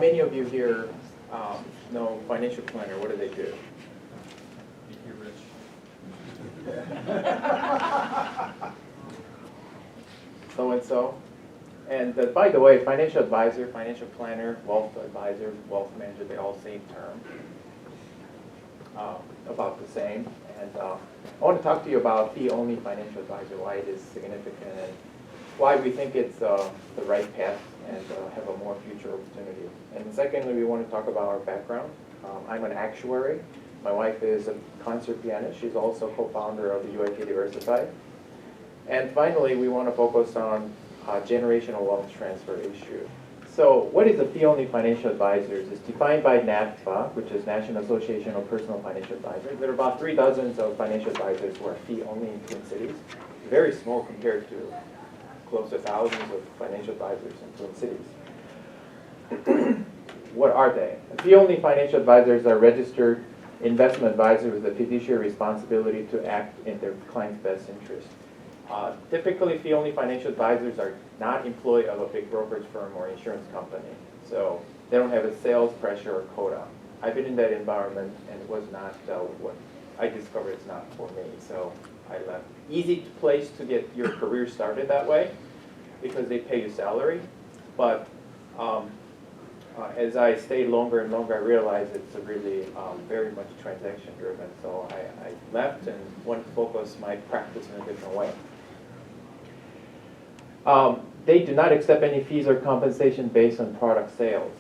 any of you here know financial planner? What do they do? Make you rich. So and so. And by the way, financial advisor, financial planner, wealth advisor, wealth manager, they all same term. About the same. And I want to talk to you about fee-only financial advisor, why it is significant, and why we think it's the right path and have a more future opportunity. And secondly, we want to talk about our background. I'm an actuary. My wife is a concert pianist. She's also co-founder of the UAK Diversified. And finally, we want to focus on generational wealth transfer issue. So what is a fee-only financial advisors? It's defined by NAFTA, which is National Association of Personal Financial Advisors. There are about 3 dozen of financial advisors who are fee-only in Twin Cities. Very small compared to close to thousands of financial advisors in Twin Cities. What are they? Fee-only financial advisors are registered investment advisors with a fiduciary responsibility to act in their client's best interest. Typically, fee-only financial advisors are not employed of a big brokerage firm or insurance company, so they don't have a sales pressure or quota. I've been in that environment, and it was not what I discovered. It's not for me, so I left. Easy place to get your career started that way, because they pay you salary, but as I stayed longer and longer, I realized it's a really very much transaction driven. So I left and wanted to focus my practice in a different way. They do not accept any fees or compensation based on product sales.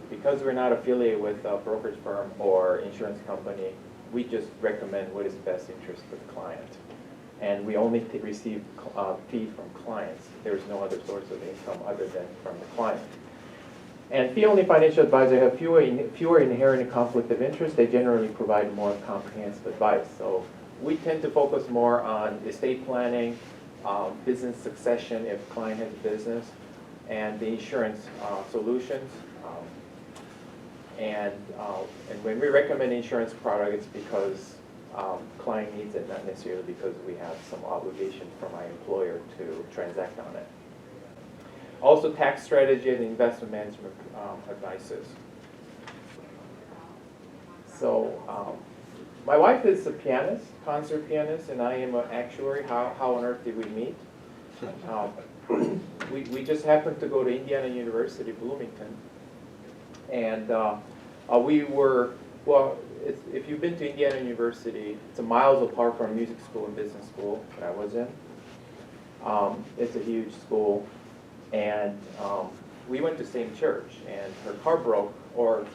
Because we're not affiliated with a brokerage firm or insurance company, we just recommend what is best interest for the client. And we only receive fee from clients. There's no other source of income other than from the client. And fee-only financial advisors have fewer inherent conflict of interest. They generally provide more comprehensive advice. So we tend to focus more on estate planning, business succession if a client has a business, and the insurance solutions. And when we recommend insurance product, it's because client needs it, not necessarily because we have some obligation from our employer to transact on it. Also, tax strategy and investment management advices. So, my wife is a pianist, concert pianist, and I am an actuary. How on earth did we meet? We just happened to go to Indiana University, Bloomington, and we were, well, if you've been to Indiana University, it's miles apart from music school and business school that I was in. It's a huge school. And we went to the same church, and her car broke, or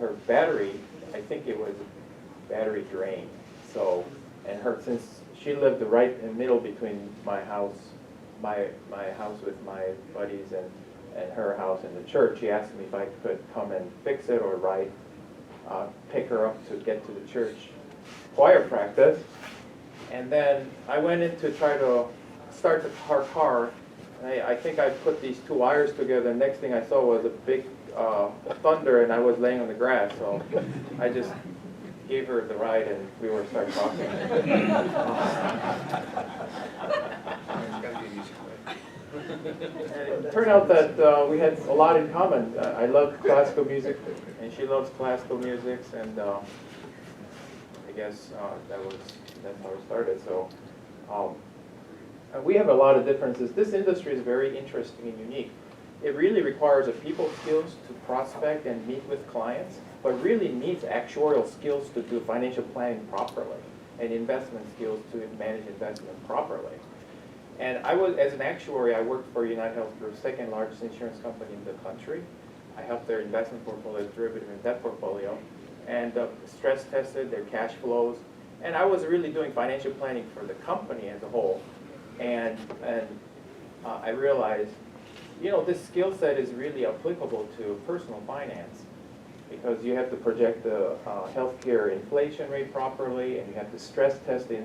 her battery, I think it was battery drained. So, and since she lived right in the middle between my house with my buddies and her house and the church, she asked me if I could come and fix it or pick her up to get to the church choir practice. And then I went in to try to start her car. I think I put these 2 wires together. Next thing I saw was a big thunder, and I was laying on the grass. So I just gave her the ride, and we were starting talking. And it turned out that we had a lot in common. I love classical music, and she loves classical music, and I guess that's how it started. So. We have a lot of differences. This industry is very interesting and unique. It really requires a people skills to prospect and meet with clients, but really needs actuarial skills to do financial planning properly and investment skills to manage investment properly. And as an actuary, I worked for UnitedHealth Group's 2nd largest insurance company in the country. I helped their investment portfolio, derivative and debt portfolio, and stress tested their cash flows. And I was really doing financial planning for the company as a whole. And I realized, this skill set is really applicable to personal finance, because you have to project the healthcare inflation rate properly, and you have to stress test the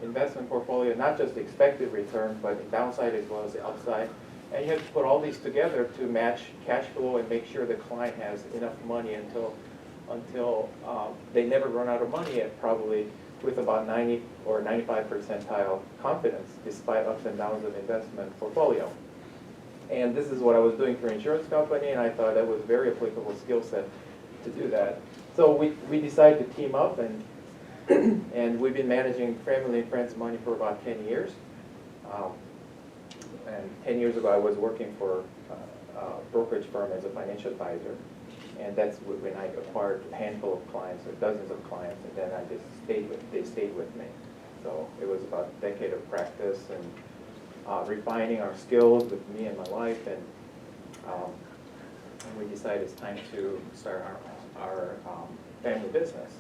investment portfolio, not just the expected return, but the downside as well as the upside. And you have to put all these together to match cash flow and make sure the client has enough money until they never run out of money, probably with about 90 or 95 percentile confidence, despite ups and downs of investment portfolio. And this is what I was doing for an insurance company, and I thought that was a very applicable skill set to do that. So we decided to team up, and and we've been managing family and friends' money for about 10 years. And 10 years ago, I was working for a brokerage firm as a financial advisor. And that's when I acquired a handful of clients, or dozens of clients, and then they stayed with me. So it was about a decade of practice and refining our skills with me and my wife, and we decided it's time to start our family business.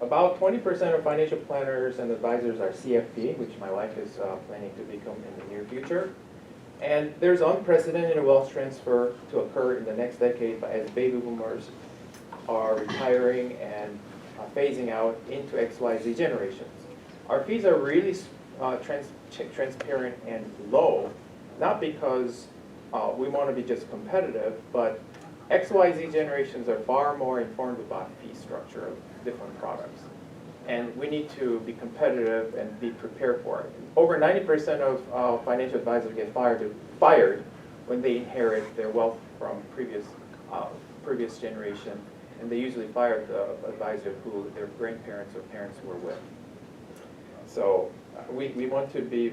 About 20% of financial planners and advisors are CFP, which my wife is planning to become in the near future. And there's unprecedented wealth transfer to occur in the next decade as baby boomers are retiring and phasing out into XYZ generations. Our fees are really transparent and low, not because we want to be just competitive, but XYZ generations are far more informed about fee structure of different products. And we need to be competitive and be prepared for it. Over 90% of financial advisors get fired when they inherit their wealth from previous generation, and they usually fire the advisor who their grandparents or parents were with. So we want to be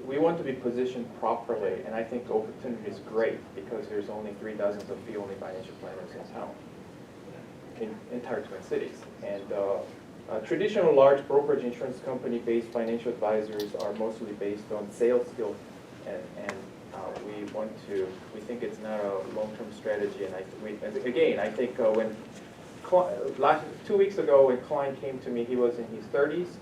we want to be positioned properly, and I think the opportunity is great because there's only 3 dozen of fee-only financial planners in town, in entire Twin Cities. And traditional large brokerage insurance company-based financial advisors are mostly based on sales skill, and we think it's not a long-term strategy. And I think when 2 weeks ago when Klein came to me, he was in his 30s,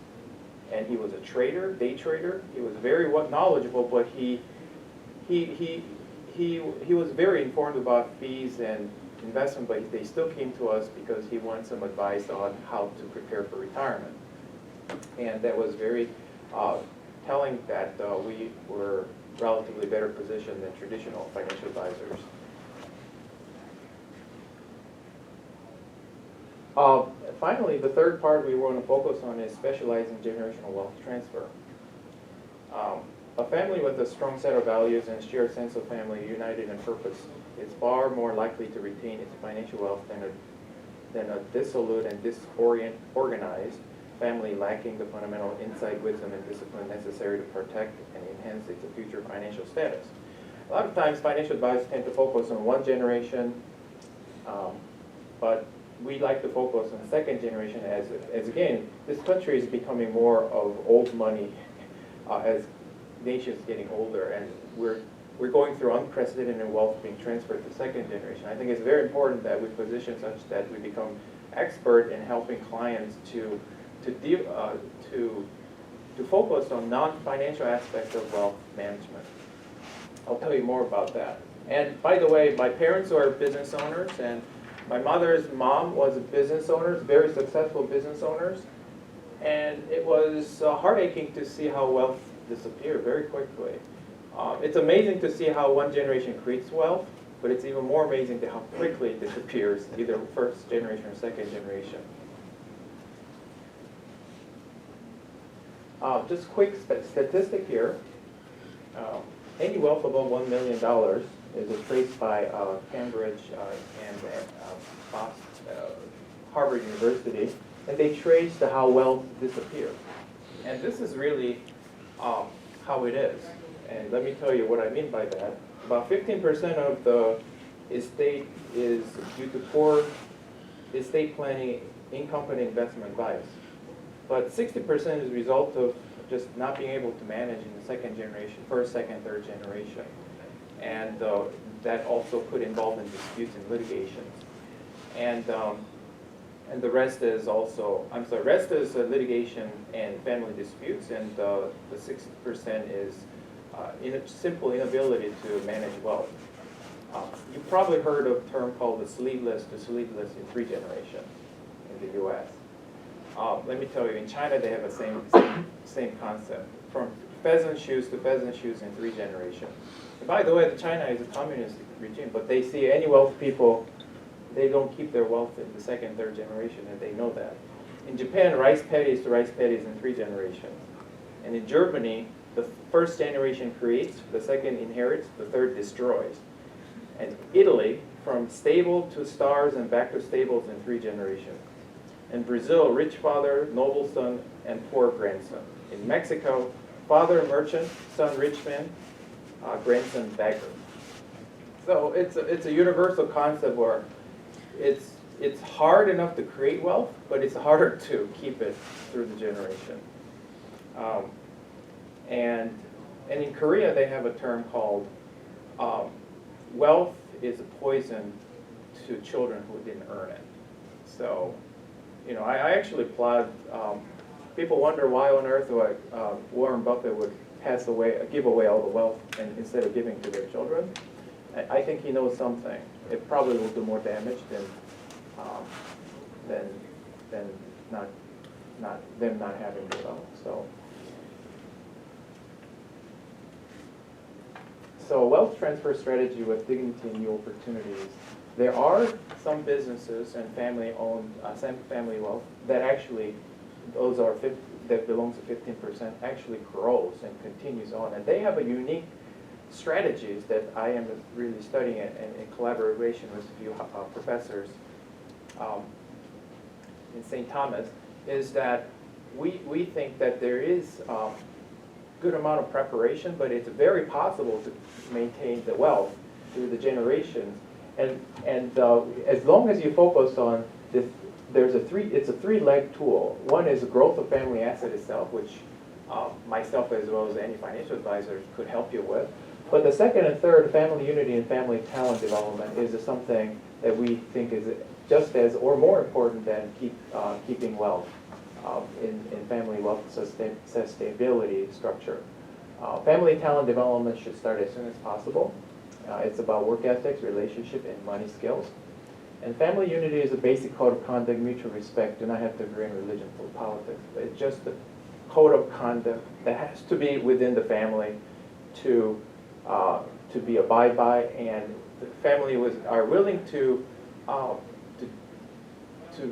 and he was a trader, day trader. He was very knowledgeable, but he was very informed about fees and investment, but they still came to us because he wanted some advice on how to prepare for retirement. And that was very telling that we were relatively better positioned than traditional financial advisors. Finally, the third part we want to focus on is specializing generational wealth transfer. A family with a strong set of values and shared sense of family united in purpose is far more likely to retain its financial wealth than a dissolute and disorganized family lacking the fundamental insight, wisdom, and discipline necessary to protect and enhance its future financial status. A lot of times financial advisors tend to focus on one generation, but we like to focus on the second generation as again, this country is becoming more of old money as nation's getting older, and we're going through unprecedented wealth being transferred to second generation. I think it's very important that we position such that we become expert in helping clients to focus on non-financial aspects of wealth management. I'll tell you more about that. And by the way, my parents are business owners, and my mother's mom was a business owner, very successful business owners, and it was heartaching to see how wealth disappeared very quickly. It's amazing to see how one generation creates wealth, but it's even more amazing to how quickly it disappears, either first generation or second generation. Just quick statistic here. Any wealth above $1 million is traced by Cambridge and Harvard University, and they traced how wealth disappears. And this is really how it is. And let me tell you what I mean by that. About 15% of the estate is due to poor estate planning, income and investment advice. But 60% is a result of just not being able to manage in the second generation, first, second, third generation. And that also could involve in disputes and litigations. And the rest is rest is litigation and family disputes, and the 60% is simple inability to manage wealth. You've probably heard of a term called the sleeveless to sleeveless in 3 generations in the U.S. Let me tell you, in China they have the same concept, from pheasant shoes to pheasant shoes in 3 generations. And by the way, China is a communist regime, but they see any wealthy people, they don't keep their wealth in the second, third generation, and they know that. In Japan, rice paddies to rice paddies in 3 generations. And in Germany, the first generation creates, the second inherits, the third destroys. And Italy, from stable to stars and back to stables in 3 generations. In Brazil, rich father, noble son, and poor grandson. In Mexico, father merchant, son rich man, grandson beggar. So it's a universal concept where it's hard enough to create wealth, but it's harder to keep it through the generation. And in Korea, they have a term called wealth is a poison to children who didn't earn it. So, you know, I actually applaud. People wonder why on earth Warren Buffett would give away all the wealth instead of giving to their children. I think he knows something. It probably will do more damage than them not having the wealth. So wealth transfer strategy with dignity and new opportunities. There are some businesses and family-owned, family wealth that actually, that belongs to 15%, actually grows and continues on. And they have a unique strategies that I am really studying in collaboration with a few professors in St. Thomas, is that we think that there is good amount of preparation, but it's very possible to maintain the wealth through the generations. And as long as you focus on this, it's a 3-leg tool. One is the growth of family asset itself, which myself as well as any financial advisor could help you with. But the second and third, family unity and family talent development, is something that we think is just as or more important than keeping wealth in family wealth sustainability structure. Family talent development should start as soon as possible. It's about work ethics, relationship, and money skills. And family unity is a basic code of conduct, mutual respect. Do not have to agree on religion or politics. It's just the code of conduct that has to be within the family to be abide by, and the family are willing to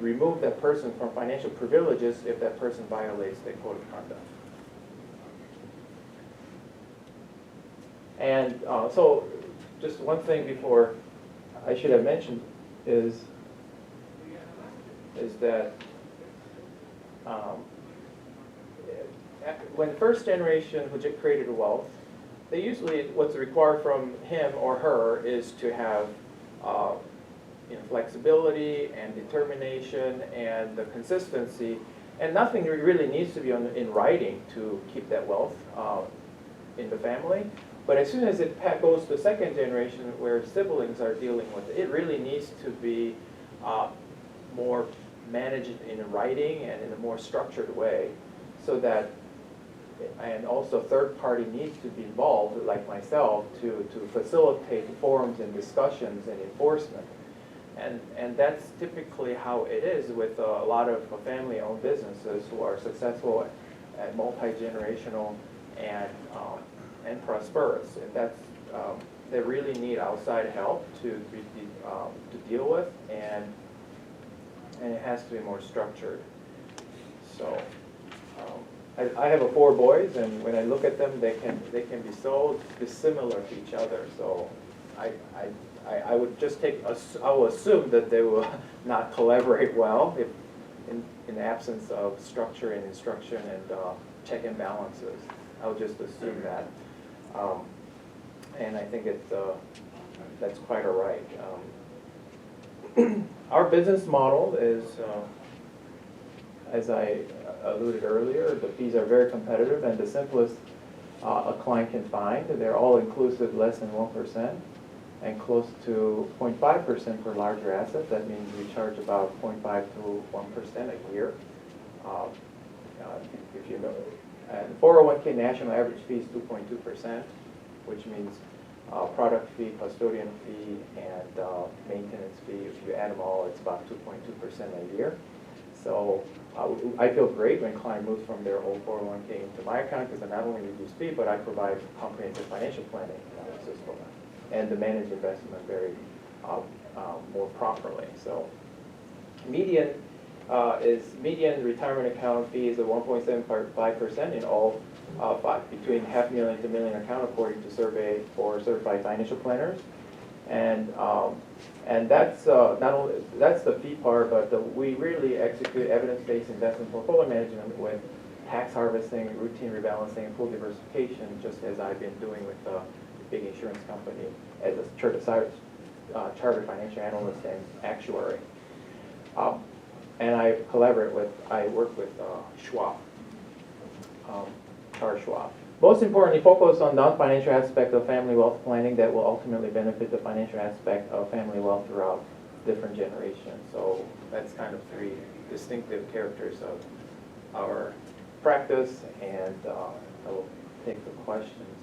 remove that person from financial privileges if that person violates their code of conduct. And so just one thing before I should have mentioned is that when the first generation who created wealth, they usually, what's required from him or her is to have flexibility and determination and the consistency, and nothing really needs to be in writing to keep that wealth in the family. But as soon as it goes to the second generation where siblings are dealing with it, it really needs to be more managed in writing and in a more structured way, so that, and also third party needs to be involved, like myself, to facilitate forums and discussions and enforcement. And that's typically how it is with a lot of family-owned businesses who are successful and multi-generational and prosperous. And that's they really need outside help to deal with, and it has to be more structured. So I have 4 boys, and when I look at them, they can be so dissimilar to each other. So I would just I will assume that they will not collaborate well if in absence of structure and instruction and check and balances. I would just assume that, and I think that's quite all right. Our business model is, as I alluded earlier, the fees are very competitive and the simplest a client can find. They're all inclusive, less than 1%, and close to 0.5% for larger assets. That means we charge about 0.5 to 1% a year. If you know, and 401k national average fee is 2.2%, which means product fee, custodian fee, and maintenance fee. If you add them all, it's about 2.2% a year. So I feel great when a client moves from their old 401k into my account, because I not only reduce fee, but I provide comprehensive financial planning analysis for them and to manage investment very more properly. So median retirement account fee is at 1.75% in all between $500,000 to $1 million account according to survey for certified financial planners. And that's not only, that's the fee part, but we really execute evidence-based investment portfolio management with tax harvesting, routine rebalancing, and pool diversification, just as I've been doing with the big insurance company as a chartered financial analyst and actuary. And I work with Schwab, Charles Schwab. Most importantly, focus on non-financial aspect of family wealth planning that will ultimately benefit the financial aspect of family wealth throughout different generations. So that's kind of three distinctive characters of our practice, and I will take the questions.